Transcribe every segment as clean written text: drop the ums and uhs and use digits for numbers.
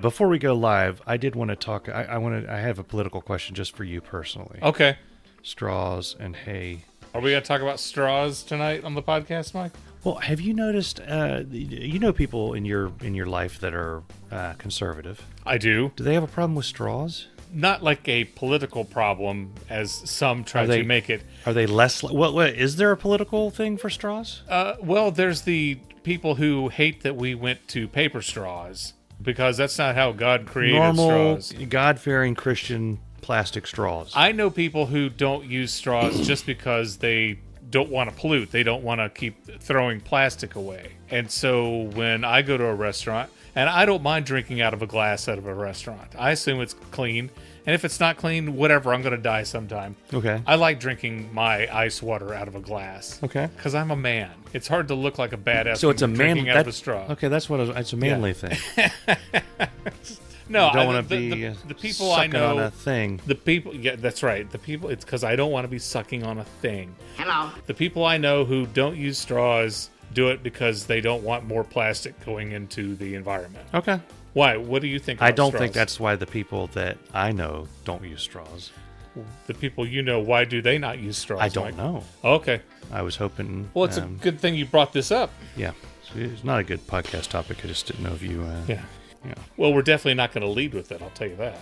Before we go live, I did want to talk. I have a political question just for you personally. Okay. Straws and hay. Are we going to talk about straws tonight on the podcast, Mike? Well, have you noticed? You know people in your life that are conservative. I do. Do they have a problem with straws? Not like a political problem, as some try to make it. Are they less? What is there a political thing for straws? Well, there's the people who hate that we went to paper straws because that's not how God created Normal, straws. God-fearing Christian plastic straws. I know people who don't use straws just because they don't want to pollute. They don't want to keep throwing plastic away. And so when I go to a restaurant, and I don't mind drinking out of a glass out of a restaurant. I assume it's clean. And if it's not clean, whatever, I'm going to die sometime. Okay. I like drinking my ice water out of a glass. Okay. Because I'm a man. It's hard to look like a badass So it's a drinking out of a straw. Okay, that's what it's a manly thing. No, you don't want to be the people I know on a thing. The people, yeah, that's right. The people, it's because I don't want to be sucking on a thing. Hello. The people I know who don't use straws do it because they don't want more plastic going into the environment. Okay. Why? What do you think? I about don't straws? think that's why the people that I know don't use straws. The people you know. Why do they not use straws? I don't Mike? know. Okay. I was hoping. Well, it's a good thing you brought this up. Yeah. It's not a good podcast topic. I just didn't know if you. Yeah. Yeah. Well, we're definitely not going to lead with it. I'll tell you that.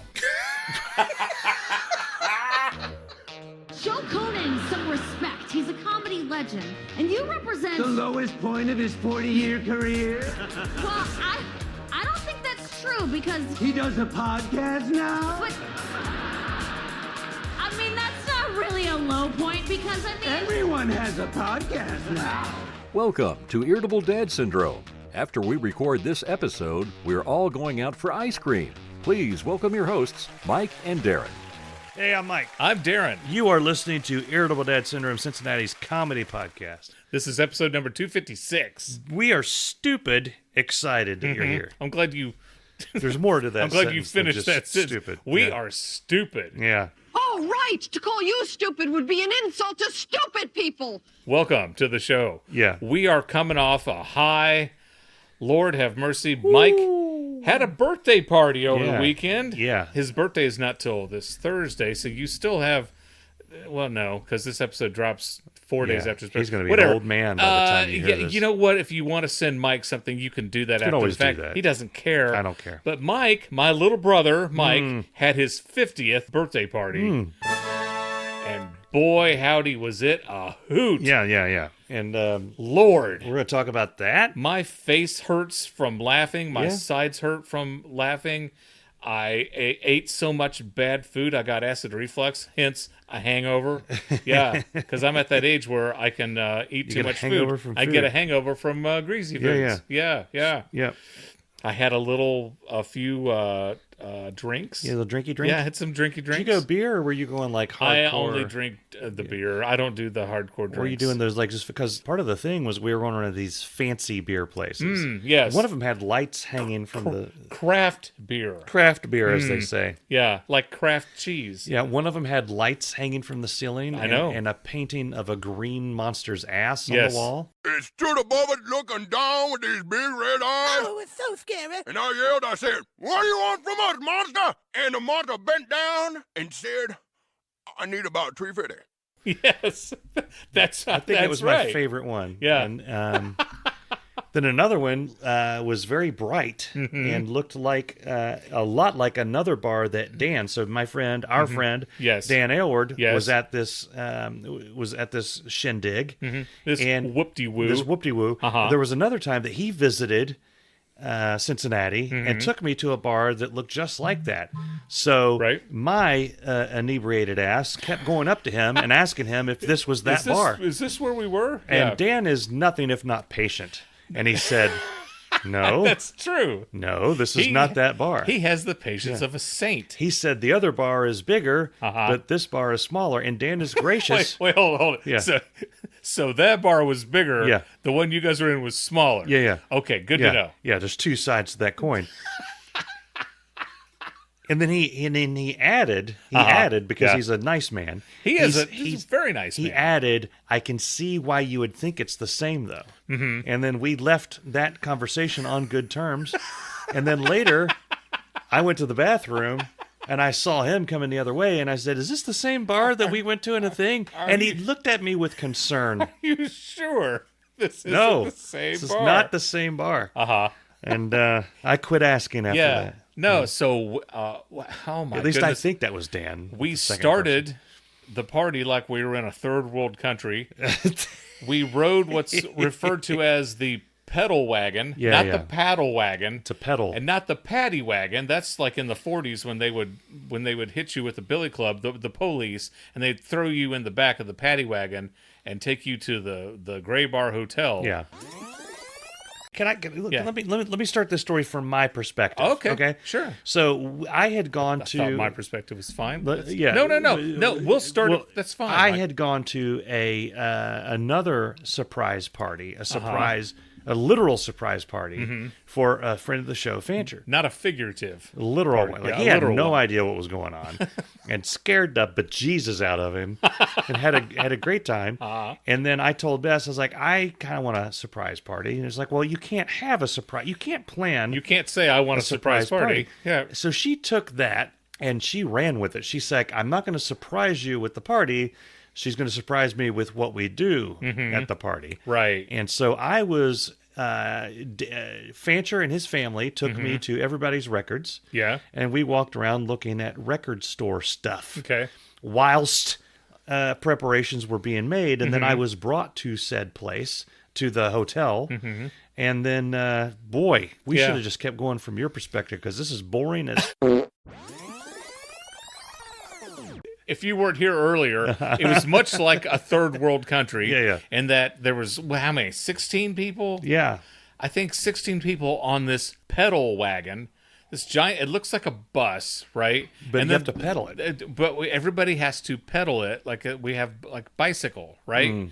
Show Conan some respect. He's a comedy legend, and you represent The lowest point of his 40-year career. Well, I don't think that's true because. He does a podcast now. But I mean, that's not really a low point because I mean. Everyone has a podcast now. Welcome to Irritable Dad Syndrome. After we record this episode, we're all going out for ice cream. Please welcome your hosts, Mike and Darin. Hey, I'm Mike. I'm Darin. You are listening to Irritable Dad Syndrome, Cincinnati's comedy podcast. This is episode number 256. We are stupid excited that you're here. I'm glad you. There's more to that. I'm glad you sentence than finished just that sentence. Stupid. We Yeah. are stupid. Yeah. Oh, right! To call you stupid would be an insult to stupid people! Welcome to the show. Yeah. We are coming off a high. Lord have mercy. Mike had a birthday party over the weekend. Yeah. His birthday is not till this Thursday, so you still have. Well, no, because this episode drops 4 days after his birthday. He's going to be Whatever. an old man by the time you hear this. You know what? If you want to send Mike something, you can do that after always the fact. do that. He doesn't care. I don't care. But Mike, my little brother, Mike, had his 50th birthday party. And boy, howdy, was it a hoot. Yeah. And Lord. we're going to talk about that. My face hurts from laughing. My Yeah. sides hurt from laughing. I ate so much bad food, I got acid reflux, hence a hangover. Yeah, because I'm at that age where I can eat too get a much hangover food. from I food. get a hangover from greasy foods. Yeah. Yeah. I had a few drinks. Yeah, the drinky drink. Yeah, I had some drinky drinks. Did you go beer, or were you going like hardcore? I only drink the beer. I don't do the hardcore drinks. Were you doing those like just because part of the thing was we were going to these fancy beer places? Yes. One of them had lights hanging from the craft beer. craft beer, as they say. Yeah, like craft cheese. Yeah, one of them had lights hanging from the ceiling. I know. And a painting of a green monster's ass on Yes. the wall. It stood above it looking down with these big red eyes. Oh, it's so scary. And I yelled, I said, "What do you want from us, monster?" And the monster bent down and said, "I need about $3.50. Yes, that's I think it was right. my favorite one. Yeah. And then another one was very bright and looked like a lot like another bar that Dan. So my friend, our friend, Yes. Dan Aylward, Yes. was at this shindig. This and whoop-de-woo. This whoop-de-woo. Uh-huh. There was another time that he visited Cincinnati and took me to a bar that looked just like that. So Right. my inebriated ass kept going up to him and asking him if this was that bar. Is this where we were? And Dan is nothing if not patient. And he said, no, That's true. no, this is not that bar. He has the patience of a saint. He said the other bar is bigger, Uh-huh. but this bar is smaller. And Dan is gracious. Wait, hold. Yeah. So that bar was bigger. Yeah. The one you guys were in was smaller. Yeah. Okay, good Yeah, to know. yeah. There's two sides to that coin. And then he added because Yeah. he's a nice man. He's a very nice He man. added, I can see why you would think it's the same though. Mm-hmm. And then we left that conversation on good terms. And then later I went to the bathroom and I saw him coming the other way, and I said, "Is this the same bar that we went to in a thing?" And he looked at me with concern. Are you sure this isn't No, the same this is bar? not the same bar. Uh-huh. And I quit asking after Yeah. that. No, so, oh my At least I goodness. think that was Dan. We the second started the party like we were in a third world country. We rode what's referred to as the pedal wagon, not the paddle wagon. To pedal. And not the paddy wagon. That's like in the 40s when they would hit you with the billy club, the police, and they'd throw you in the back of the paddy wagon and take you to the Gray Bar Hotel. Yeah. Let me start this story from my perspective. Okay. Sure. So I had gone I to. thought my perspective was fine. Yeah. No. We'll start. Well, That's fine. I had gone to another surprise party, a literal surprise party for a friend of the show, Fancher. Not a figurative. Literal party. one. Like, Yeah, he had literal no one. idea what was going on, and scared the bejesus out of him, and had a great time. And then I told Bess, I was like, I kind of want a surprise party, and it's like, well, you can't have a surprise. You can't plan. You can't say I want a surprise party. Yeah. So she took that and she ran with it. She's like, I'm not going to surprise you with the party. She's going to surprise me with what we do at the party. Right. And so I was, Fancher and his family took me to Everybody's Records. Yeah. And we walked around looking at record store stuff. Okay. Whilst preparations were being made. And then I was brought to said place, to the hotel. And then, boy, we should have just kept going from your perspective, because this is boring as... If you weren't here earlier, it was much like a third world country. Yeah. In that there was, how many? 16 people? Yeah. I think 16 people on this pedal wagon. This giant, it looks like a bus, right? But and you have to pedal it. But everybody has to pedal it like we have like bicycle, right?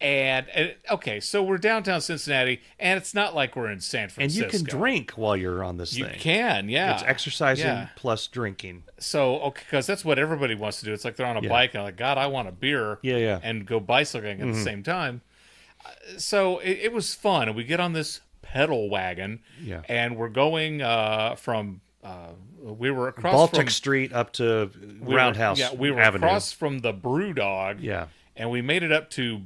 And okay, so we're downtown Cincinnati, and it's not like we're in San Francisco. And you can drink while you're on this You thing. can, yeah. It's exercising Yeah. plus drinking. So, okay, because that's what everybody wants to do. It's like they're on a bike and like, God, I want a beer. Yeah. And go bicycling at the same time. So it was fun. And we get on this pedal wagon. Yeah. And we're going from, we were across Baltic from Street up to we Roundhouse were, Yeah, we were Avenue. across from the Brewdog. Yeah. And we made it up to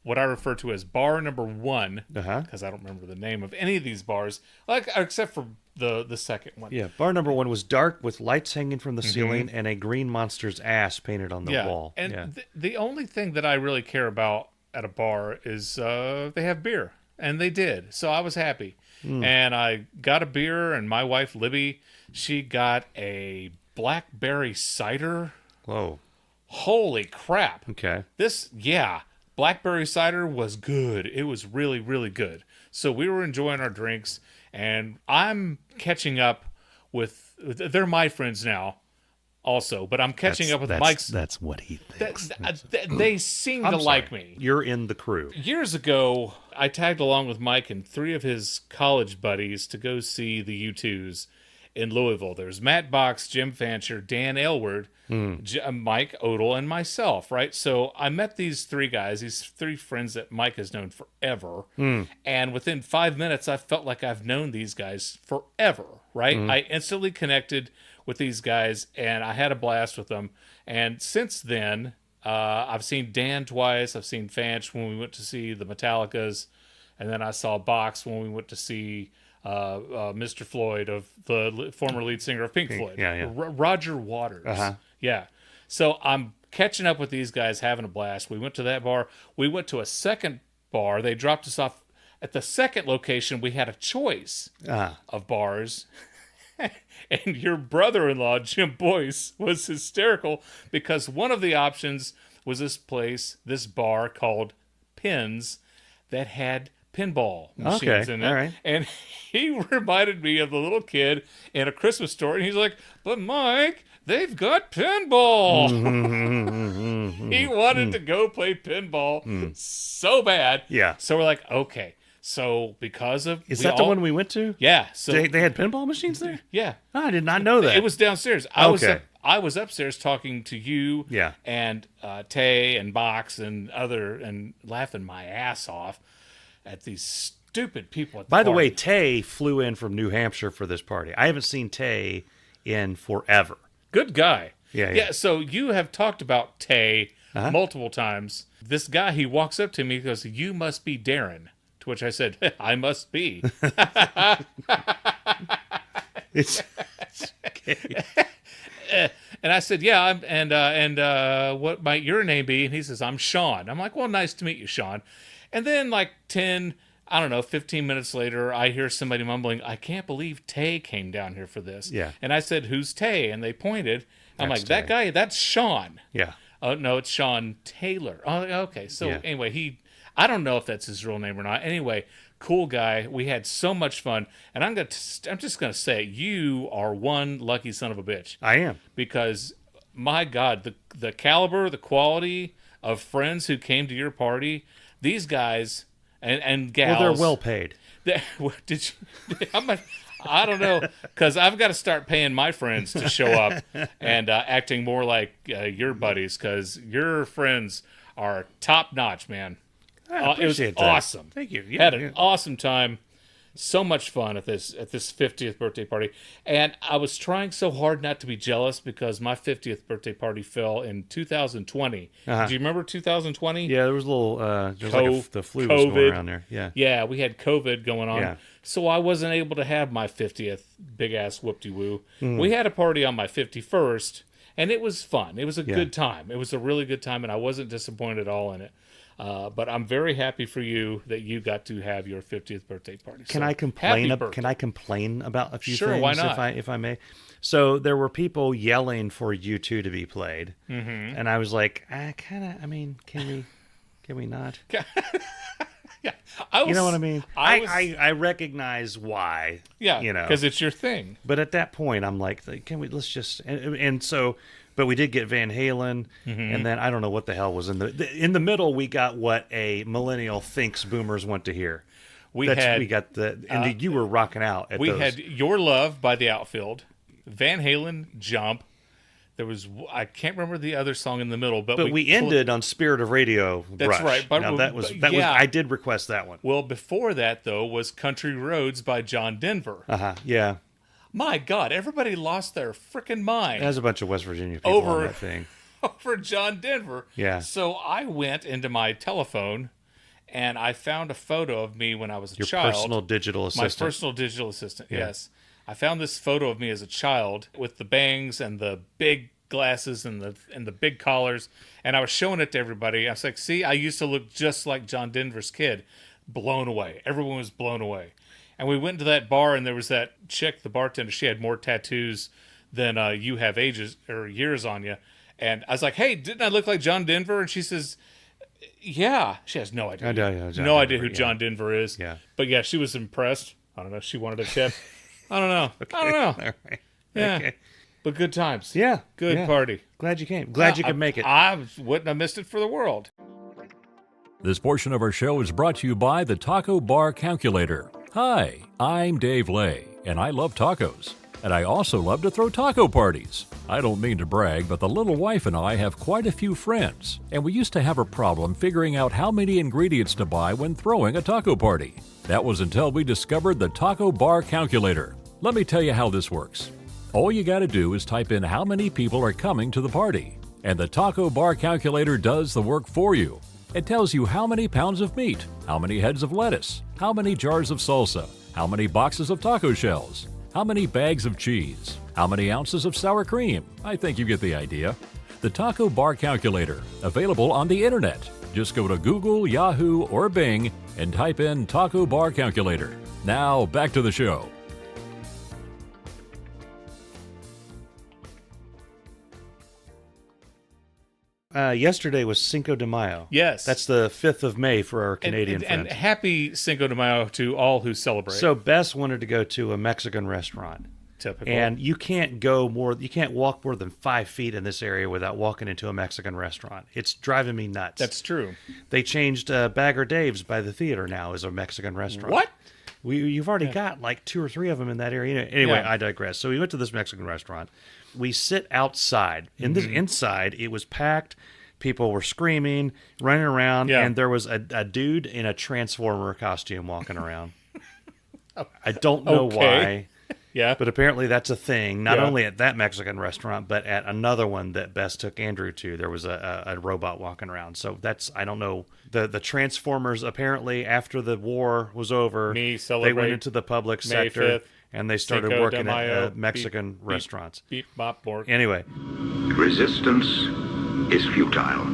what I refer to as bar number 1, because I don't remember the name of any of these bars, like except for the second one. Yeah. Bar number 1 was dark with lights hanging from the ceiling and a green monster's ass painted on the wall. And the only thing that I really care about at a bar is they have beer, and they did. So I was happy. And I got a beer, and my wife, Libby, she got a blackberry cider. Whoa. Holy crap. Okay. Blackberry cider was good. It was really, really good. So we were enjoying our drinks, and I'm catching up with, they're my friends now also, but I'm catching up with Mike's. That's what he thinks. They seem I'm to sorry. like me. You're in the crew. Years ago, I tagged along with Mike and 3 of his college buddies to go see the U2s in Louisville. There's Matt Box, Jim Fancher, Dan Aylward, Mike Odell, and myself, right? So I met these 3 guys, these 3 friends that Mike has known forever. And within 5 minutes, I felt like I've known these guys forever, right? I instantly connected with these guys, and I had a blast with them. And since then, I've seen Dan twice. I've seen Fanch when we went to see the Metallicas. And then I saw Box when we went to see Mr. Floyd, of the former lead singer of Pink Floyd. Yeah. Roger Waters. Yeah. So I'm catching up with these guys, having a blast. We went to that bar. We went to a second bar. They dropped us off at the second location. We had a choice of bars. And your brother-in-law, Jim Boyce, was hysterical because one of the options was this bar called Pins, that had pinball machines in it. All right. And he reminded me of the little kid in A Christmas Story, and he's like, but Mike, they've got pinball. He wanted to go play pinball so bad. Yeah. So we're like, okay. So because of... Is that the one we went to? Yeah. So They had pinball machines there? yeah. I did not know that. It was downstairs. I was upstairs talking to you and Tay and Box and laughing my ass off at these stupid people at the By the party. way, Tay flew in from New Hampshire for this party. I haven't seen Tay in forever. Good guy. Yeah. So you have talked about Tay multiple times. This guy, he walks up to me and goes, "You must be Darin." To which I said, "I must be." It's okay. And I said, "Yeah, what might your name be?" And he says, "I'm Sean." I'm like, "Well, nice to meet you, Sean." And then like 15 minutes later, I hear somebody mumbling, "I can't believe Tay came down here for this." Yeah. And I said, "Who's Tay?" And they pointed. I'm That's like, "That Tay. guy, that's Sean." Yeah. Oh, no, it's Sean Taylor. Oh, okay. So Yeah. anyway, I don't know if that's his real name or not. Anyway, cool guy. We had so much fun. And I'm just going to say, you are one lucky son of a bitch. I am. Because, my God, the caliber, the quality of friends who came to your party, these guys and gals. Well, they're well paid. Did you? I don't know, because I've got to start paying my friends to show up and acting more like your buddies, because your friends are top notch, man. I appreciate it was that. awesome. Thank you. Had an awesome time. So much fun at this 50th birthday party, and I was trying so hard not to be jealous because my 50th birthday party fell in 2020. Do you remember 2020? Yeah, there was a little, the flu was going around there. Yeah. Yeah, we had COVID going on. Yeah. So I wasn't able to have my 50th big-ass whoop-de-woo. We had a party on my 51st, and it was fun. It was a good time. It was a really good time, and I wasn't disappointed at all in it. But I'm very happy for you that you got to have your 50th birthday party. Can So, I complain? happy birthday. Can I complain about a few Sure, things? why not? If I may. So there were people yelling for U2 to be played, and I was like, can we not? Yeah, You know what I mean? I I recognize why. yeah, you know, because it's your thing. but at that point, I'm like, let's just, and so, but we did get Van Halen, and then I don't know what the hell was in the middle. We got what a millennial thinks boomers want to hear. We got you were rocking out at We those. had Your Love by The Outfield, Van Halen, Jump. There was, I can't remember the other song in the middle, but we ended on Spirit of Radio. That's Rush. right, but Now, that was yeah. I did request that one. Well, before that, though, was Country Roads by John Denver. Yeah. My God, everybody lost their freaking mind There's a bunch of West Virginia people Over- on that thing. over John Denver. Yeah. So I went into my telephone, and I found a photo of me when I was a Your child. personal digital assistant. My personal digital assistant, yes. I found this photo of me as a child with the bangs and the big glasses and the big collars, and I was showing it to everybody. I was like, see, I used to look just like John Denver's kid. Blown away. Everyone was blown away. And we went to that bar, and there was that chick, the bartender. She had more tattoos than you have ages or years on you. And I was like, hey, didn't I look like John Denver? And she says, yeah. She has no idea. No idea who John Denver is. Yeah. But yeah, she was impressed. I don't know. She wanted a tip. I don't know. I don't know. All right. Yeah. Okay. But good times. Yeah. Good yeah. party. Glad you came. Glad you could make it. I wouldn't have missed it for the world. This portion of our show is brought to you by the Taco Bar Calculator. Hi, I'm Dave Lay, and I love tacos. And I also love to throw taco parties. I don't mean to brag, but the little wife and I have quite a few friends, and we used to have a problem figuring out how many ingredients to buy when throwing a taco party. That was until we discovered the Taco Bar Calculator. Let me tell you how this works. All you gotta do is type in how many people are coming to the party, and the Taco Bar Calculator does the work for you. It tells you how many pounds of meat, how many heads of lettuce, how many jars of salsa, how many boxes of taco shells, how many bags of cheese, how many ounces of sour cream. I think you get the idea. The Taco Bar Calculator, available on the internet. Just go to Google, Yahoo, or Bing and type in Taco Bar Calculator. Now, back to the show. Yesterday was Cinco de Mayo. Yes. That's the 5th of May for our Canadian and friends. happy Cinco de Mayo to all who celebrate. So Bess wanted to go to a Mexican restaurant. Typical. And you can't walk more than 5 feet in this area without walking into a Mexican restaurant. It's driving me nuts. That's true. They changed Bagger Dave's by the theater now as a Mexican restaurant. What? You've already got like 2 or 3 of them in that area. Anyway, Yeah. I digress. So we went to this Mexican restaurant. We sit outside. In this inside, it was packed. People were screaming, running around, Yeah. and there was a dude in a Transformer costume walking around. I don't know Okay. why, Yeah. but apparently that's a thing. Not Yeah. only at that Mexican restaurant, but at another one that Bess took Andrew to. There was a robot walking around. So that's, I don't know. The Transformers, apparently, after the war was over, Me they celebrate went into the public May sector 5th, and they started Cinco de working Mayo, at Mexican restaurants. Beep, bop, bork. Anyway, Resistance is futile.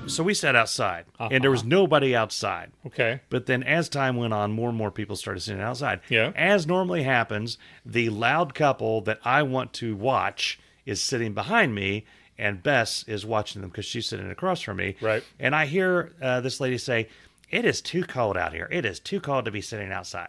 so we sat outside, and there was nobody outside. Okay. But then as time went on, more and more people started sitting outside. Yeah. As normally happens, the loud couple that I want to watch is sitting behind me, and Bess is watching them because she's sitting across from me. Right. And I hear this lady say, "It is too cold out here. It is too cold to be sitting outside."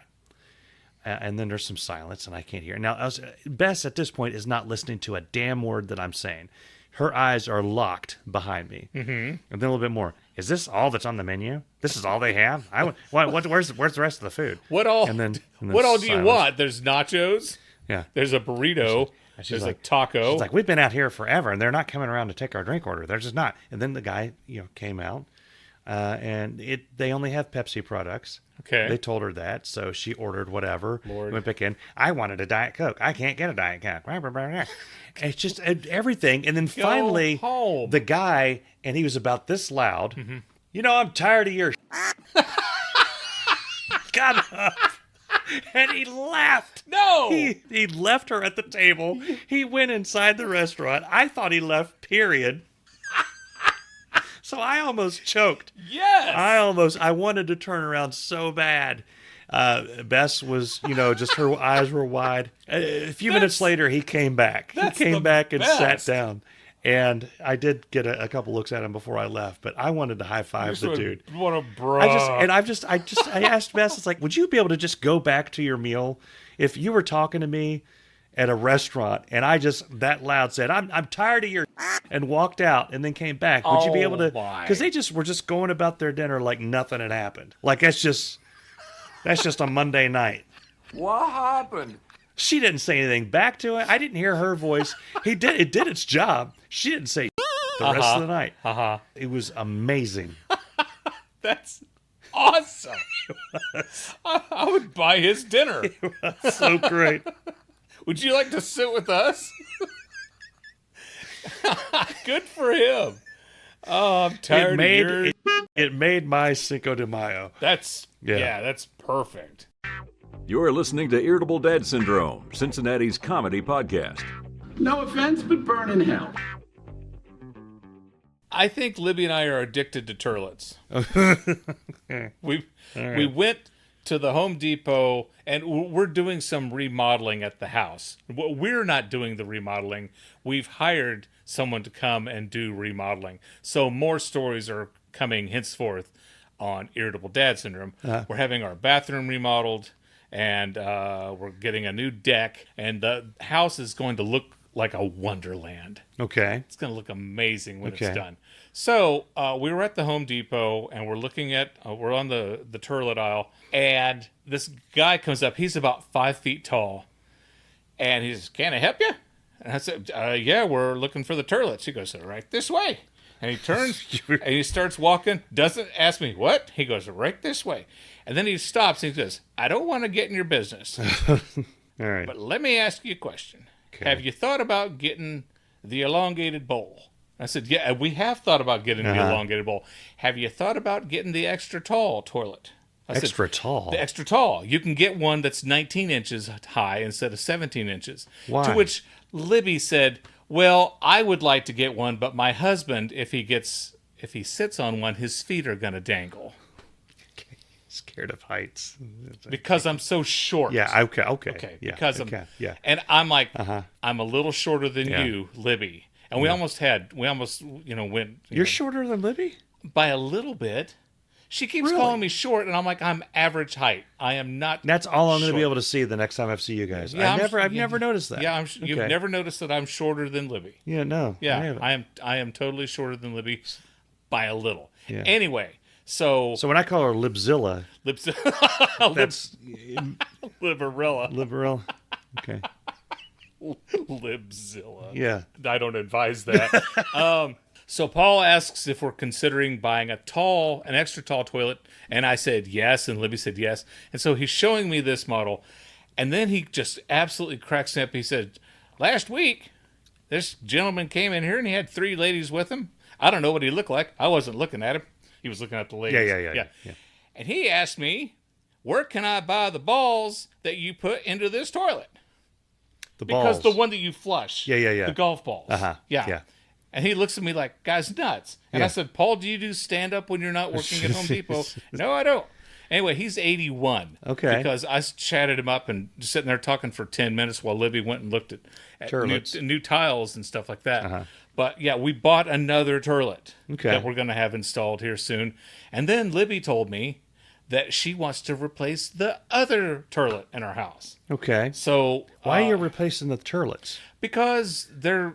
And then there's some silence, and I can't hear. Now, Bess at this point is not listening to a damn word that I'm saying. Her eyes are locked behind me. Mm-hmm. And then a little bit more. Is this all that's on the menu? This is all they have? Where's the rest of the food? What all? And then What all do you silence. want? There's nachos. Yeah. There's a burrito. She's There's like- a taco. She's like, we've been out here forever, and they're not coming around to take our drink order. They're just not. And then the guy, came out, and they only have Pepsi products. Okay. They told her that, so she ordered whatever. Lord. Went back in. I wanted a Diet Coke. I can't get a Diet Coke. It's just everything. And then finally, home. the guy, and he was about this loud. I'm tired of your got up. And he laughed. No! He left her at the table. He went inside the restaurant. I thought he left, period. So I almost choked. Yes! I wanted to turn around so bad. Bess was, just her eyes were wide. A few minutes later, he came back. He came the back and sat best. down. And I did get a couple looks at him before I left, but I wanted to high five the dude. What a bro. I asked Bess, it's like, would you be able to just go back to your meal? If you were talking to me at a restaurant and I just that loud said, I'm tired of your and walked out and then came back, would you be able to? Because they just were just going about their dinner like nothing had happened. Like that's just a Monday night. What happened? She didn't say anything back to it. I didn't hear her voice. It did its job. She didn't say the rest of the night. It was amazing. That's awesome. I would buy his dinner. So great. Would you like to sit with us? Good for him. Oh, I'm tired of yours. It made my Cinco de Mayo. That's Yeah. that's perfect. You're listening to Irritable Dad Syndrome, Cincinnati's comedy podcast. No offense, but burn in hell. I think Libby and I are addicted to turlets. We went to the Home Depot, and we're doing some remodeling at the house. We're not doing the remodeling. We've hired someone to come and do remodeling. So more stories are coming henceforth on Irritable Dad Syndrome. We're having our bathroom remodeled, and we're getting a new deck, and the house is going to look like a wonderland. Okay. It's going to look amazing when Okay. it's done. So we were at the Home Depot, and we're looking at, we're on the turlet aisle, and this guy comes up. He's about 5 feet tall, and he says, "Can I help you?" And I said, "Yeah, we're looking for the turlets." He goes, "Right this way." And he turns, and he starts walking, doesn't ask me what. He goes, "Right this way." And then he stops, and he says, "I don't want to get in your business, All right. but let me ask you a question. Have you thought about getting the elongated bowl?" I said, "Yeah, we have thought about getting the elongated bowl. Have you thought about getting the extra tall toilet?" I said, Extra tall. The extra tall. You can get one that's 19 inches high instead of 17 inches. Why? To which Libby said, "Well, I would like to get one, but my husband, if he sits on one, his feet are going to dangle Scared of heights. because I'm so short." Yeah. Okay. Okay, Yeah. because okay. I'm, Yeah. and I'm like, I'm a little shorter than Yeah. you, Libby, and we almost went. You're shorter than Libby? By a little bit. She keeps Really? calling me short, and I'm like, I'm average height. I am not. That's all I'm going to be short. able to see the next time I see you guys. Yeah, I've never noticed that. Yeah, you've Okay. never noticed that I'm shorter than Libby. Yeah. No. I Yeah, haven't. I am totally shorter than Libby by a little. Yeah. Anyway, so So when I call her Libzilla, Lips, that's Liberilla, liberal. Okay. Libzilla. Yeah. I don't advise that. So Paul asks if we're considering buying an extra tall toilet, and I said yes, and Libby said yes. And so he's showing me this model, and then he just absolutely cracks me up. He said, last week, this gentleman came in here, and he had 3 ladies with him. I don't know what he looked like. I wasn't looking at him. He was looking at the ladies. Yeah. And he asked me, where can I buy the balls that you put into this toilet? Because the one that you flush. Yeah. The golf balls. Uh-huh. Yeah. And he looks at me like, guy's nuts. And I said, Paul, do you do stand-up when you're not working at Home Depot? No, I don't. Anyway, he's 81. Okay. Because I chatted him up and just sitting there talking for 10 minutes while Libby went and looked at new tiles and stuff like that. Uh-huh. But yeah, we bought another toilet Okay. that we're going to have installed here soon. And then Libby told me that she wants to replace the other toilet in our house. Okay. So Why are you replacing the turlets? because they're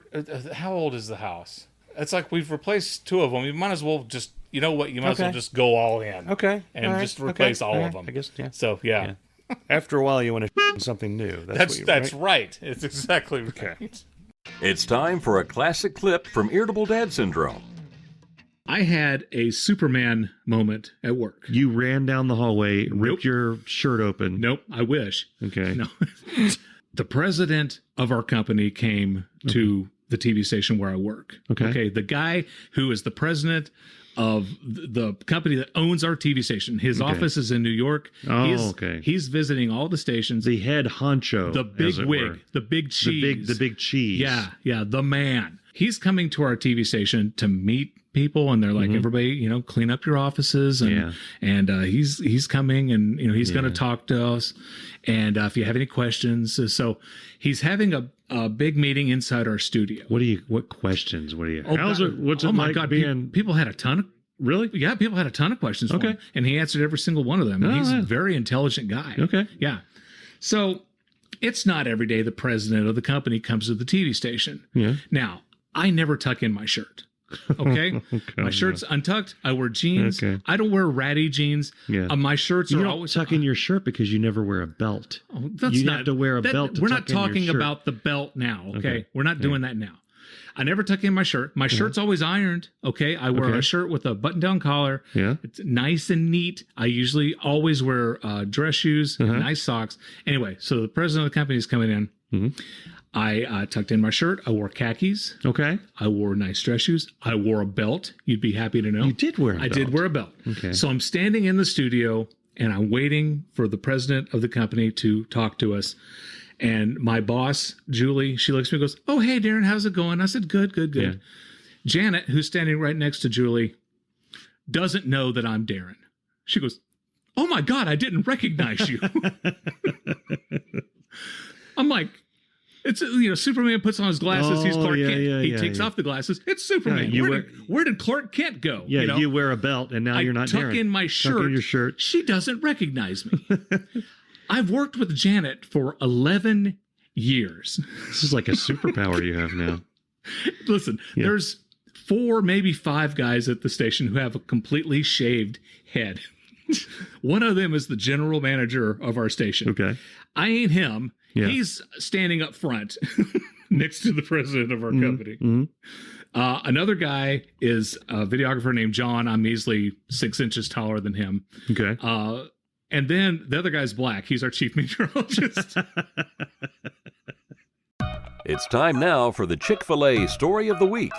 how old is the house? It's like we've replaced 2 of them. You might as well just, you know what? You might as well just go all in. Okay. And All right. just replace all of them. I guess, yeah. So yeah. After a while, you want to something new. That's right. It's exactly right. It's time for a classic clip from Irritable Dad Syndrome. I had a Superman moment at work. You ran down the hallway, ripped your shirt open. Nope, I wish. Okay. No. The president of our company came to the TV station where I work. Okay. The guy who is the president of the company that owns our TV station. His office is in New York. Oh, He's visiting all the stations. The head honcho. The big wig. The big cheese. The big cheese. Yeah, the man. He's coming to our TV station to meet people, and they're like, everybody, clean up your offices, and he's coming, and he's going to talk to us, and if you have any questions, so he's having a big meeting inside our studio. What questions? What's Oh it my like God! being? People had a ton of. Really? Yeah, people had a ton of questions for him, and he answered every single one of them. And he's a very intelligent guy. Okay. Yeah. So it's not every day the president of the company comes to the TV station. Yeah. Now, I never tuck in my shirt. Okay? My shirt's untucked. I wear jeans. Okay. I don't wear ratty jeans. Yeah. My shirts You are don't always tuck in your shirt because you never wear a belt. Oh, that's you not, have to wear a belt. We're not talking about the belt now. Okay. We're not doing that now. I never tuck in my shirt. My shirt's always ironed. Okay. I wear a shirt with a button down collar. Yeah. It's nice and neat. I usually always wear dress shoes, nice socks. Anyway, so the president of the company is coming in. I tucked in my shirt. I wore khakis. Okay. I wore nice dress shoes. I wore a belt. You'd be happy to know. You did wear a belt. I did wear a belt. Okay. So I'm standing in the studio and I'm waiting for the president of the company to talk to us. And my boss, Julie, she looks at me and goes, "Oh, hey, Darin, how's it going?" I said, good. Yeah. Janet, who's standing right next to Julie, doesn't know that I'm Darin. She goes, "Oh my God, I didn't recognize you." I'm like, it's Superman puts on his glasses. He's Clark Kent. He takes off the glasses. It's Superman. Where did Clark Kent go? Yeah, you wear a belt, and now you're not tuck Darin. in my shirt. Tuck in your shirt. She doesn't recognize me. I've worked with Janet for 11 years. This is like a superpower you have now. Listen, there's 4, maybe 5 guys at the station who have a completely shaved head. One of them is the general manager of our station. Okay. I ain't him. Yeah. He's standing up front next to the president of our company. Another guy is a videographer named John. I'm easily 6 inches taller than him. Okay. And then the other guy's black. He's our chief meteorologist. It's time now for the Chick-fil-A story of the week.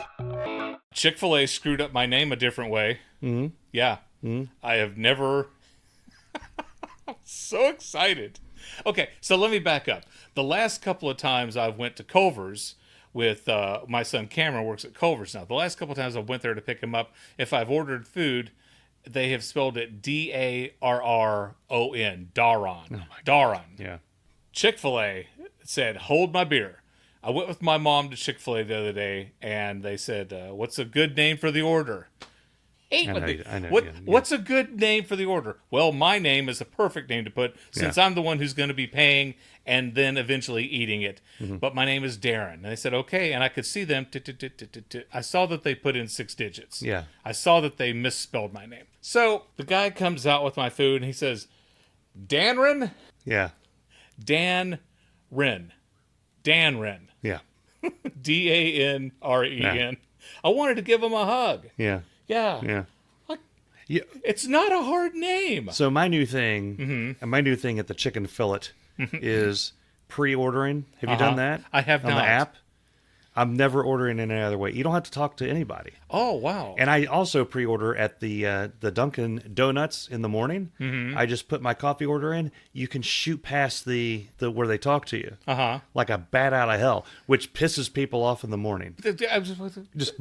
Chick-fil-A screwed up my name a different way. Yeah. I have never... I'm so excited. Okay, so let me back up. The last couple of times I've went to Culver's with my son Cameron works at Culver's now. The last couple of times I went there to pick him up, if I've ordered food, they have spelled it Darron. Daron. Daron. Yeah. Chick-fil-A said, "Hold my beer." I went with my mom to Chick-fil-A the other day, and they said, "What's a good name for the order?" What's a good name for the order? Well, my name is a perfect name to put since I'm the one who's going to be paying and then eventually eating it. But my name is Darin. And they said, okay. And I could see them. I saw that they put in 6 digits. Yeah. I saw that they misspelled my name. So the guy comes out with my food and he says, Danrin? Yeah. Dan Wren. Danrin. Yeah. Danren. I wanted to give him a hug. Yeah. Yeah. Yeah. Like, Yeah. it's not a hard name. So my new thing, my new thing at the Chicken Fillet is pre-ordering. Have you done that? I have on not. the app. I'm never ordering any other way. You don't have to talk to anybody. Oh, wow. And I also pre-order at the Dunkin' Donuts in the morning. I just put my coffee order in. You can shoot past the where they talk to you, like a bat out of hell, which pisses people off in the morning. Just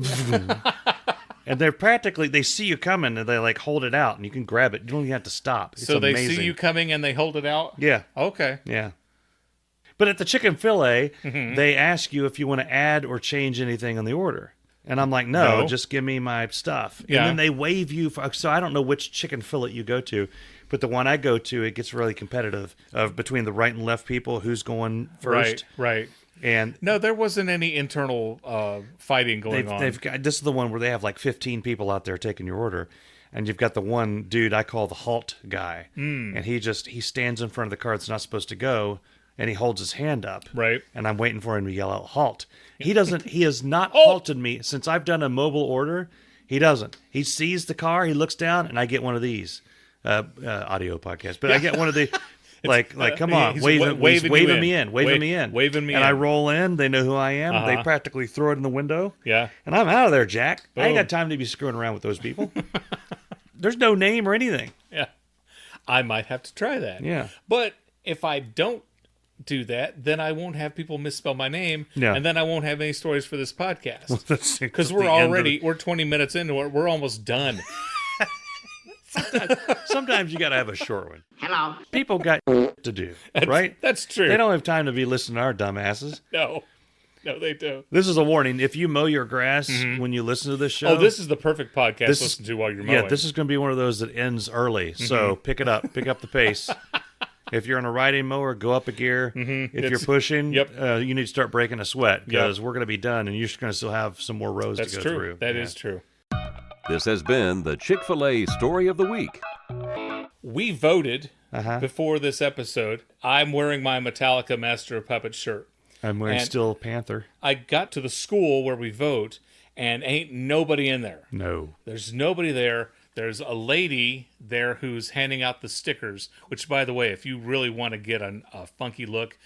and they're practically, they see you coming and they like hold it out and you can grab it. You don't even have to stop. It's so they amazing. see you coming and they hold it out? Yeah. Okay. Yeah. But at the Chicken Fillet, they ask you if you want to add or change anything on the order. And I'm like, no, just give me my stuff. Yeah. And then they waive you. So I don't know which Chicken Fillet you go to, but the one I go to, it gets really competitive between the right and left people, who's going first. Right. And no, there wasn't any internal fighting going on. They've got, this is the one where they have like 15 people out there taking your order. And you've got the one dude I call the halt guy. And he stands in front of the car that's not supposed to go. And he holds his hand up. Right. And I'm waiting for him to yell out, halt. He has not halted me since I've done a mobile order. He doesn't. He sees the car, he looks down, and I get one of these audio podcasts. But I get one of the, like, come on, waving me in. And I roll in, they know who I am. They practically throw it in the window. Yeah. And I'm out of there, Jack. Boom. I ain't got time to be screwing around with those people. There's no name or anything. Yeah. I might have to try that. Yeah. But if I don't do that, then I won't have people misspell my name, and then I won't have any stories for this podcast. Because we're 20 minutes into it. We're almost done. Sometimes you got to have a short one. Hello. People got to do, right? That's true. They don't have time to be listening to our dumbasses. No, they don't. This is a warning. If you mow your grass when you listen to this show... Oh, this is the perfect podcast to listen to while you're mowing. Yeah, this is going to be one of those that ends early. So pick it up. Pick up the pace. If you're on a riding mower, go up a gear. If you're pushing, you need to start breaking a sweat because we're going to be done and you're just going to still have some more rows to go through. That is true. This has been the Chick-fil-A Story of the Week. We voted before this episode. I'm wearing my Metallica Master of Puppets shirt. I'm wearing Steel Panther. I got to the school where we vote and ain't nobody in there. No. There's nobody there. There's a lady there who's handing out the stickers, which, by the way, if you really want to get a funky look,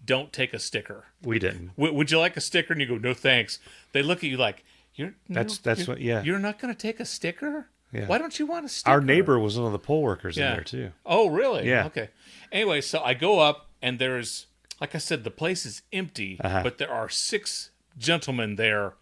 don't take a sticker. We didn't. Would you like a sticker? And you go, no, thanks. They look at you like, you're not going to take a sticker? Yeah. Why don't you want a sticker? Our neighbor was one of the poll workers in there, too. Oh, really? Yeah. Okay. Anyway, so I go up, and there's, like I said, the place is empty, but there are 6 gentlemen there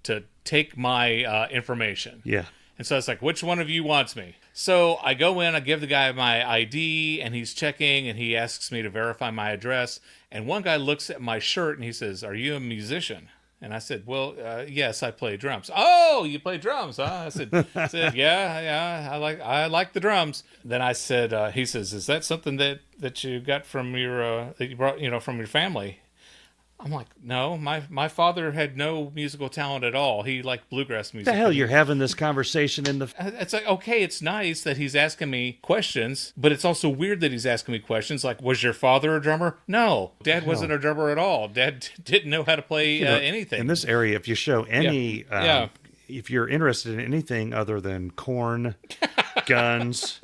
to take my information. Yeah. And so it's like, which one of you wants me? So I go in, I give the guy my ID, and he's checking, and he asks me to verify my address. And one guy looks at my shirt, and he says, "Are you a musician?" And I said, "Well, yes, I play drums." "Oh, you play drums, huh?" I said, "Yeah, I like the drums." Then I said, he says, "Is that something that you got from your that you brought from your family?" I'm like, no, my father had no musical talent at all. He liked bluegrass music. The hell, you're having this conversation in the... It's like, okay, it's nice that he's asking me questions, but it's also weird that he's asking me questions like, was your father a drummer? No, Dad wasn't a drummer at all. Dad didn't know how to play anything. In this area, if you show any... if you're interested in anything other than corn, guns...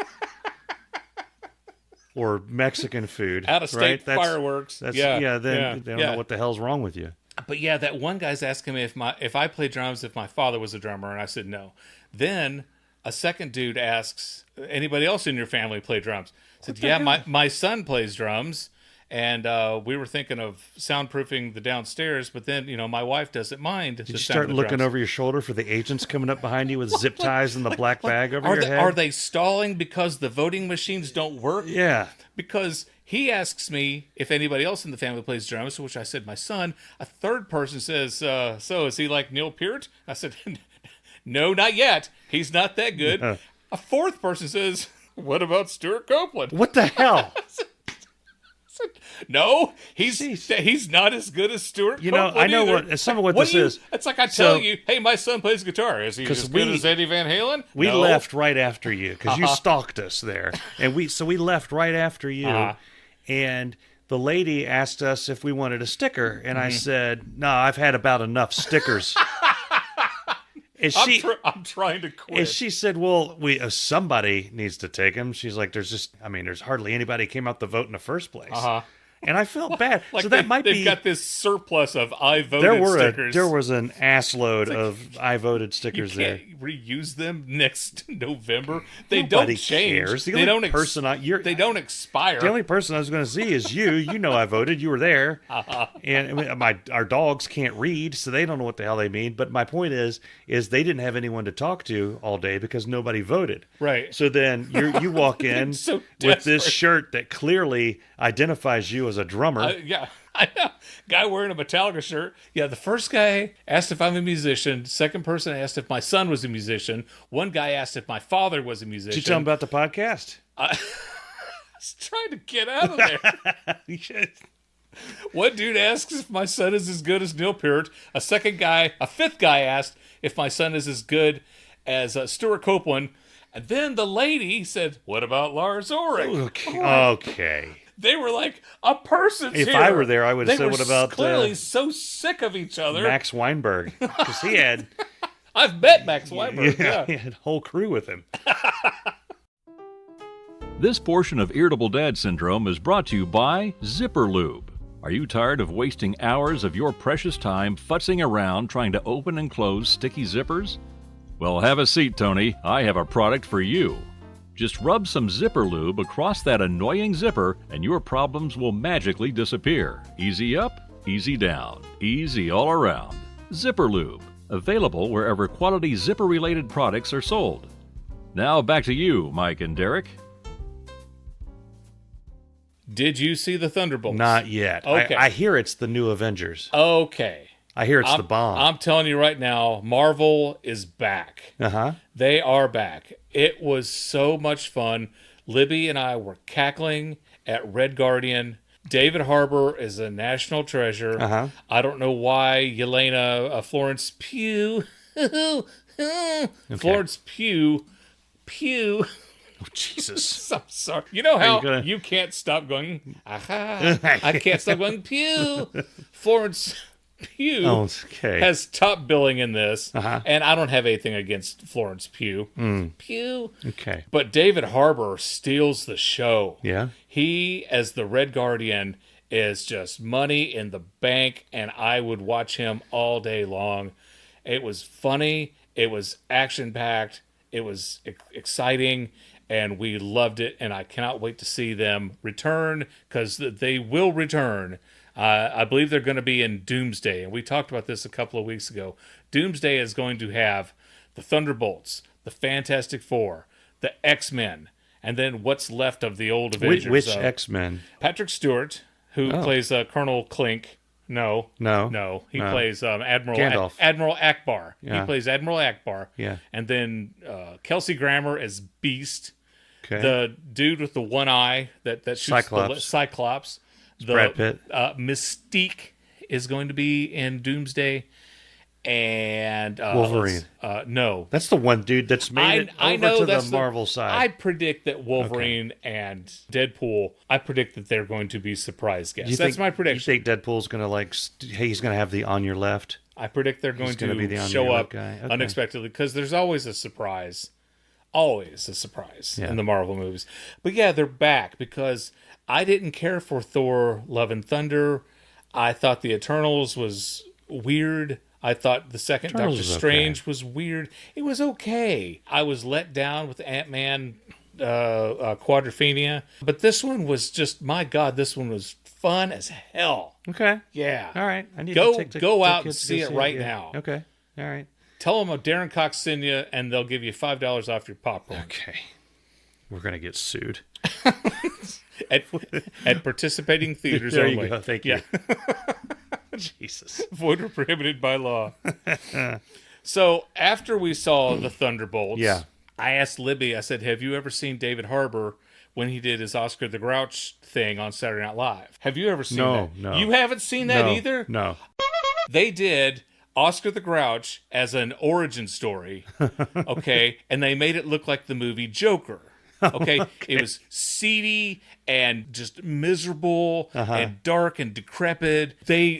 or Mexican food, out-of-state fireworks. They don't know what the hell's wrong with you. But yeah, that one guy's asking me if I play drums, if my father was a drummer, and I said no. Then a second dude asks, anybody else in your family play drums? I said, yeah, my son plays drums, and we were thinking of soundproofing the downstairs, but then, my wife doesn't mind. Did you start looking over your shoulder for the agents coming up behind you with zip ties and the black bag over your head? Are they stalling because the voting machines don't work? Yeah. Because he asks me if anybody else in the family plays drums, which I said my son. A third person says, so is he like Neil Peart? I said, no, not yet. He's not that good. A fourth person says, what about Stuart Copeland? What the hell? No, he's not as good as Stuart Copeland I know either. some of what this is. It's like I tell you, hey, my son plays guitar. Is he as good as Eddie Van Halen? We left right after you because you stalked us there, and we left right after you, and the lady asked us if we wanted a sticker, and I said, no, I've had about enough stickers. I'm trying to quit. And she said, well, somebody needs to take him. She's like, there's hardly anybody came out to vote in the first place. And I felt bad. Like so that might be. They've got this surplus of I voted stickers. There was an assload of I voted stickers there. You can't reuse them next November. They Nobody don't change. cares. They don't expire. The only person I was going to see is you. You know I voted. You were there. And our dogs can't read, so they don't know what the hell they mean. But my point is they didn't have anyone to talk to all day because nobody voted. Right. So then you walk in so with this shirt that clearly identifies you as a drummer. Yeah, I know. Guy wearing a Metallica shirt. Yeah, the first guy asked if I'm a musician. Second person asked if my son was a musician. One guy asked if my father was a musician. Did you tell him about the podcast? I was trying to get out of there. One dude asks if my son is as good as Neil Peart. A fifth guy asked if my son is as good as Stuart Copeland. And then the lady said, what about Lars Ulrich? Okay. They were like, a person's If here. I were there, I would have said, what about... clearly so sick of each other. Max Weinberg. Because he had... I've met Max Weinberg, yeah. He had a whole crew with him. This portion of Irritable Dad Syndrome is brought to you by Zipper Lube. Are you tired of wasting hours of your precious time futzing around trying to open and close sticky zippers? Well, have a seat, Tony. I have a product for you. Just rub some Zipper Lube across that annoying zipper and your problems will magically disappear. Easy up, easy down, easy all around. Zipper Lube, available wherever quality zipper-related products are sold. Now back to you, Mike and Derek. Did you see the Thunderbolts? Not yet. Okay. I hear it's the new Avengers. Okay. I hear it's the bomb. I'm telling you right now, Marvel is back. They are back. It was so much fun. Libby and I were cackling at Red Guardian. David Harbour is a national treasure. I don't know why Yelena Florence Pugh. Florence Pugh. Oh, Jesus. I'm sorry. You know how you can't stop going, I can't stop going, Pew. Florence Pugh has top billing in this, and I don't have anything against Florence Pugh. Pugh. Okay. But David Harbour steals the show. Yeah. He, as the Red Guardian, is just money in the bank, and I would watch him all day long. It was funny. It was action-packed. It was exciting, and we loved it, and I cannot wait to see them return, because they will return. I believe they're going to be in Doomsday, and we talked about this a couple of weeks ago. Doomsday is going to have the Thunderbolts, the Fantastic Four, the X-Men, and then what's left of the old Avengers. Which X-Men? Patrick Stewart, who plays Colonel Klink. No. He plays Admiral Akbar. Yeah. He plays Admiral Akbar. Yeah. And then Kelsey Grammer as Beast. Okay. The dude with the one eye that shoots Cyclops. Brad Pitt. Mystique is going to be in Doomsday. And Wolverine. No. That's the one dude that's made over to the Marvel side. I predict that Wolverine and Deadpool, I predict that they're going to be surprise guests. That's my prediction. You think Deadpool's going to he's going to have the on your left? I predict they're going to be the show up guy. Okay. unexpectedly, because there's always a surprise. Always a surprise in the Marvel movies. But yeah, they're back because I didn't care for Thor Love and Thunder. I thought the Eternals was weird. I thought the second Doctor Strange was weird. It was okay. I was let down with Ant-Man Quadrophenia. But this one was just, my God, this one was fun as hell. Okay. Yeah. All right. I need to go out and see it right now. Okay. All right. Tell them Darren Cox sent you, and they'll give you $5 off your popcorn. Okay. We're going to get sued. at participating theaters there only. You go. Thank you. Jesus. Void or prohibited by law. So after we saw the Thunderbolts, I asked Libby, I said, have you ever seen David Harbour when he did his Oscar the Grouch thing on Saturday Night Live? Have you ever seen that? No. You haven't seen that either? No. They did Oscar the Grouch as an origin story, okay? And they made it look like the movie Joker. Okay? It was seedy and just miserable and dark and decrepit.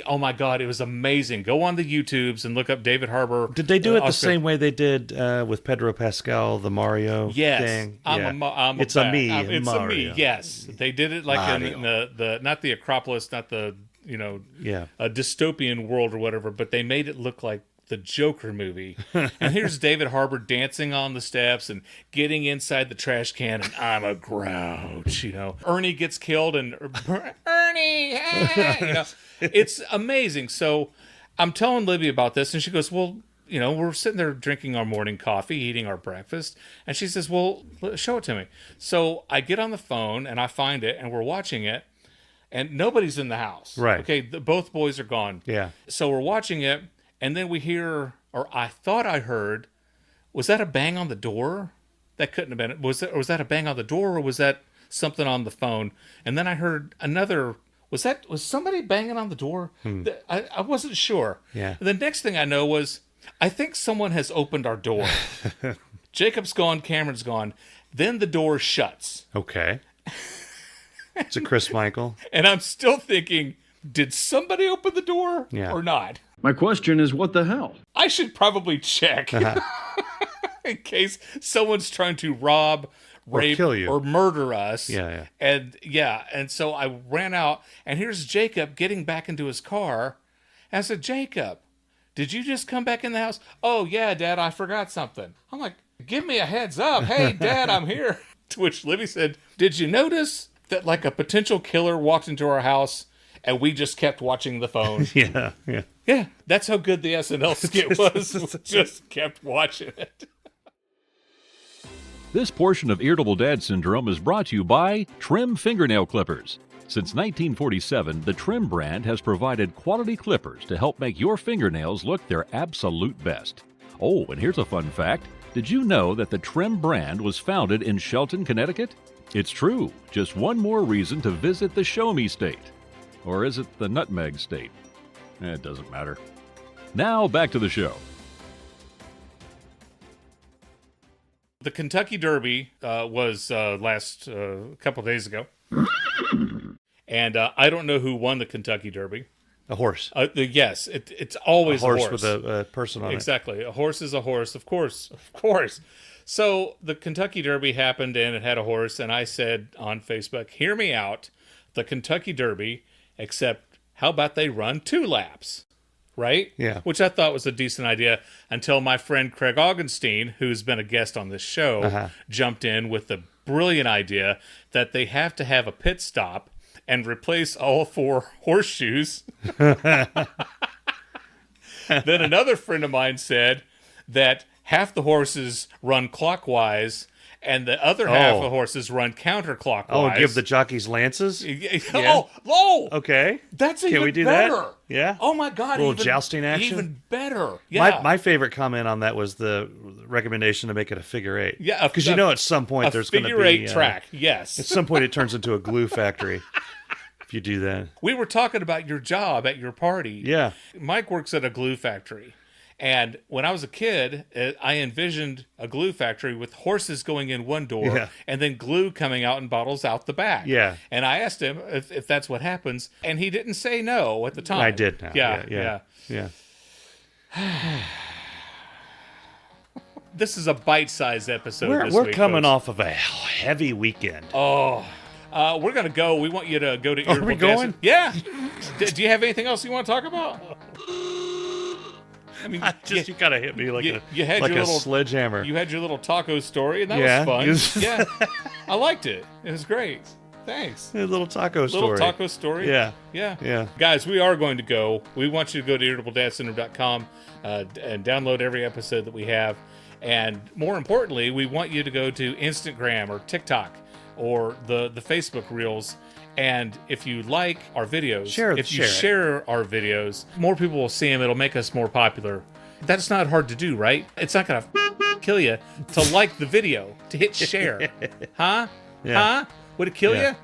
Oh my God, it was amazing. Go on the YouTubes and look up David Harbour. Did they do it the same way they did with Pedro Pascal, the Mario thing? It's a me. Yes, they did it like in the not the Acropolis, not the a dystopian world or whatever, but they made it look like the Joker movie. And here's David Harbour dancing on the steps and getting inside the trash can, and I'm a grouch, Ernie gets killed, and Ernie, it's amazing. So I'm telling Libby about this, and she goes, well, we're sitting there drinking our morning coffee, eating our breakfast, and she says, well, show it to me. So I get on the phone, and I find it, and we're watching it, and nobody's in the house. Right. Okay, both boys are gone. Yeah. So we're watching it, and then we hear, or I thought I heard, was that a bang on the door? That couldn't have been. Was that a bang on the door, or was that something on the phone? And then I heard another. Was somebody banging on the door? I wasn't sure. Yeah. The next thing I know was, I think someone has opened our door. Jacob's gone, Cameron's gone. Then the door shuts. Okay. It's a Chris Michael. And I'm still thinking, did somebody open the door or not? My question is, what the hell? I should probably check in case someone's trying to rob, rape, kill you, or murder us. Yeah. And so I ran out, and here's Jacob getting back into his car. And I said, Jacob, did you just come back in the house? Oh, yeah, Dad, I forgot something. I'm like, give me a heads up. Hey, Dad, I'm here. To which Libby said, did you notice that like a potential killer walked into our house and we just kept watching the phone? Yeah, that's how good the SNL skit was. We just kept watching it. This portion of Irritable Dad Syndrome is brought to you by Trim Fingernail Clippers. Since 1947, the Trim brand has provided quality clippers to help make your fingernails look their absolute best. Oh, and here's a fun fact. Did you know that the Trim brand was founded in Shelton, Connecticut? It's true. Just one more reason to visit the Show Me State. Or is it the Nutmeg State? It doesn't matter. Now, back to the show. The Kentucky Derby was last couple days ago. And I don't know who won the Kentucky Derby. A horse. Yes, it's always a horse with a person on exactly. A horse is a horse, of course. So the Kentucky Derby happened, and it had a horse, and I said on Facebook, hear me out, the Kentucky Derby, except how about they run 2 laps, right? Yeah. Which I thought was a decent idea until my friend Craig Augenstein, who's been a guest on this show, jumped in with the brilliant idea that they have to have a pit stop and replace all 4 horseshoes. Then another friend of mine said that half the horses run clockwise and the other half of horses run counterclockwise. Oh, give the jockeys lances? Yeah. Oh! Okay. That's even Can we do better. That? Yeah. Oh my God. A little jousting action? Even better. Yeah. My favorite comment on that was the recommendation to make it a figure 8. Yeah. Because at some point there's going to be... a figure 8 track, yes. At some point it turns into a glue factory. If you do that. We were talking about your job at your party. Yeah. Mike works at a glue factory. And when I was a kid, I envisioned a glue factory with horses going in one door and then glue coming out in bottles out the back. Yeah. And I asked him if that's what happens, and he didn't say no at the time. I did now. Yeah. This is a bite-sized episode this week. We're coming off of a heavy weekend. Oh, we're going to go. We want you to go to Irritable. Are we going? Yeah. Do you have anything else you want to talk about? I mean, you kind of hit me like a little sledgehammer. You had your little taco story, and that was fun. Yeah, I liked it. It was great. Thanks. A little taco story. Little taco story. Yeah. Guys, we are going to go. We want you to go to IrritableDadSyndrome.com and download every episode that we have. And more importantly, we want you to go to Instagram or TikTok or the Facebook Reels. And if you like our videos, share our videos, more people will see them. It'll make us more popular. That's not hard to do, right? It's not going to kill you to like the video, to hit share. Huh? Yeah. Huh? Would it kill you?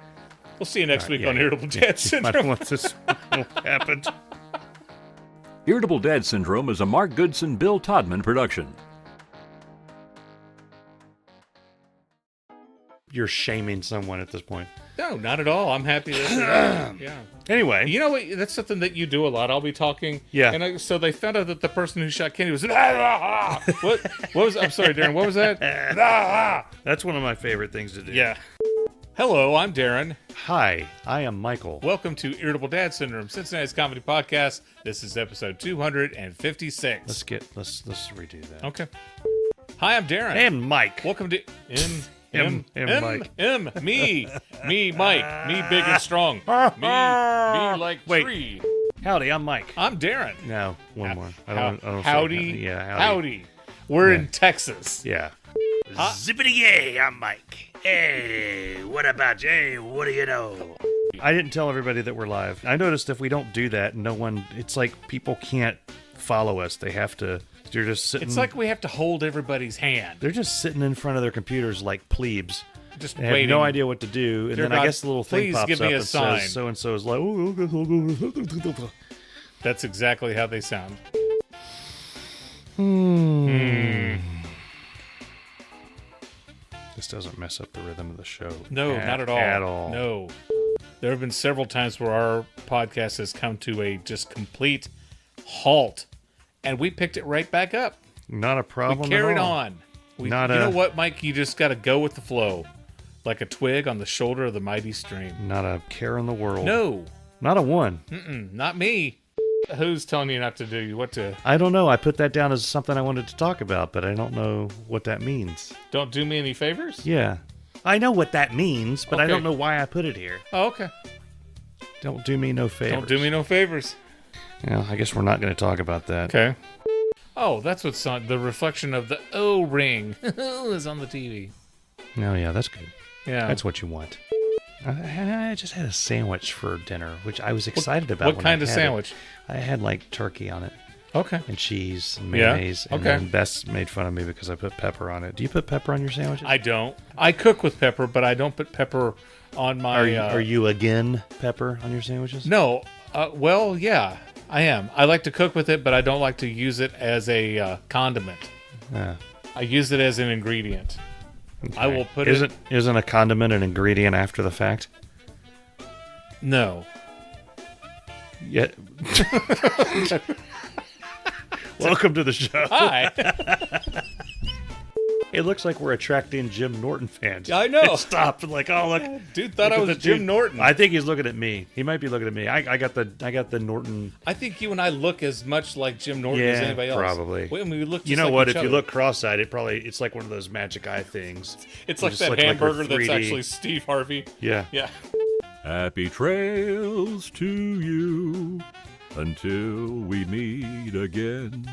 We'll see you next week on Irritable Dad Syndrome. I don't want this to happen. Irritable Dad Syndrome is a Mark Goodson, Bill Todman production. you're shaming someone at this point. No, not at all. I'm happy that yeah. Anyway, You know what? That's something that you do a lot. I'll be talking. Yeah. And so they found out that the person who shot Kenny was. What was? I'm sorry, Darin. What was that? that's one of my favorite things to do. Yeah. Hello, I'm Darin. Hi, I am Michael. Welcome to Irritable Dad Syndrome, Cincinnati's comedy podcast. This is episode 256. Let's redo that. Okay. Hi, I'm Darin. And Mike. Welcome to Mike. Me, Mike, me big and strong, me like Wait. tree. Howdy, I'm Mike. I'm Darin. No, one more. I don't say Howdy. Yeah, Howdy. We're in Texas. Yeah. Zippity yay, I'm Mike. Hey, what about you? Hey, what do you know? I didn't tell everybody that we're live. I noticed if we don't do that, it's like people can't follow us. They have to, they're just sitting. It's like we have to hold everybody's hand. They're just sitting in front of their computers like plebes. Just they have waiting. no idea what to do. And Dear then God, I guess the little thing please pops give up me a and sign. says so-and-so is like, That's exactly how they sound. This doesn't mess up the rhythm of the show. No, not at all. At all. No. There have been several times where our podcast has come to a just complete halt, and we picked it right back up. Not a problem. We carried at all. on. You know what, Mike? You just got to go with the flow, like a twig on the shoulder of the mighty stream. Not a care in the world. No, not a one. Not me. Who's telling you not to do what to? I don't know. I put that down as something I wanted to talk about, but I don't know what that means. Don't do me any favors? Yeah. I know what that means, but I Okay. don't know why I put it here. Oh, okay. Don't do me no favors. Don't do me no favors. Yeah, I guess we're not going to talk about that. Okay. Oh, that's what's on the reflection of the O-ring is on the TV. Oh, yeah, that's good. Yeah. That's what you want. I just had a sandwich for dinner, which I was excited about. What kind of sandwich? I had like turkey on it. Okay. And cheese and mayonnaise. Yeah. And Okay. then Bess made fun of me because I put pepper on it. Do you put pepper on your sandwiches? I don't. I cook with pepper, but I don't put pepper on my... Are you again pepper on your sandwiches? No. Well, yeah, I am. I like to cook with it, but I don't like to use it as a condiment. Yeah. I use it as an ingredient. Okay. I will put Isn't a condiment an ingredient after the fact? No. Yeah. Welcome to the show. Hi. It looks like we're attracting Jim Norton fans. I know. Stop. Like, oh, look. Dude thought look I at was the Jim dude. Norton. I think he's looking at me. He might be looking at me. I got the Norton. I think you and I look as much like Jim Norton as anybody else. Probably. We look just you know like what? each If you other. look cross-eyed, it's like one of those magic eye things. It's You like just that look like we're hamburger that's 3D. actually Steve Harvey. Yeah. Yeah. Happy trails to you until we meet again.